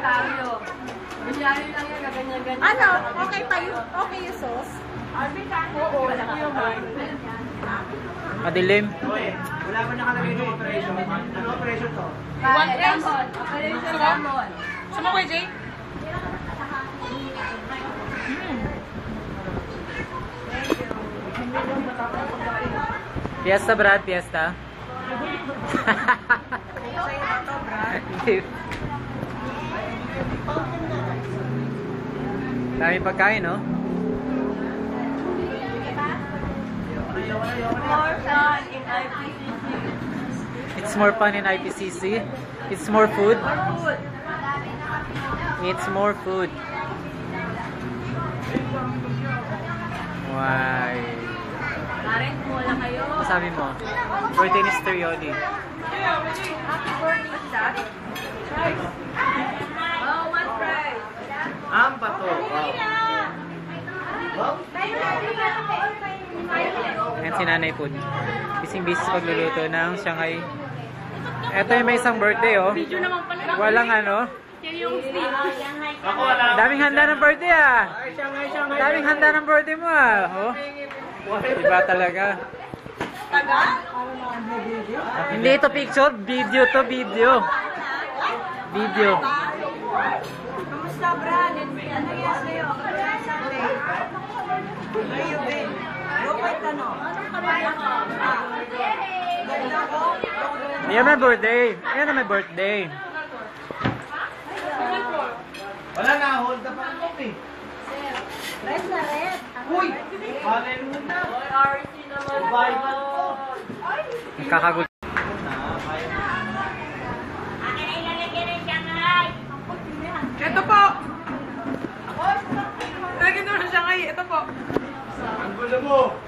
Rosario. Bisyari lang yan, ganyan-ganyan. Ano? Okay pa yung, okay yung sauce? Oo, Madilim. Wala ba nakalagay ng operation? Ano operation to? Lemon. Operation Lemon. Sama ko, Jay? Fiesta, Brad. Fiesta. Dami pagkain, no? More fun in IPCC. It's more fun in IPCC. It's more food. Food. It's more food. Why? Parents mo lang kayo. Sabi mo, birthday ni Sterioni. Happy birthday. What's that? Oh, one fries. Ampa to. Ayan si Nanay Food. Bising-busy sa pagluluto ng Shanghai. Ito yung may isang birthday, oh. Walang ano. Daming handa ng birthday, ah. Daming handa ng birthday mo, ah. Oh. Iba talaga. Hindi ito picture, video to, video. Video. Kamusta, Brad? Ano yan sa'yo? Ngayon, Ben. Lupay ka, no? Yan may birthday. Yan may birthday. Wala na, hold up ang coffee. Red na red. Uy! Hallelujah! Oy, RC naman. Bible ko. Kakagulo. Ito po. Lagyan mo na siya ngayon. Ito po. Ang gulo mo!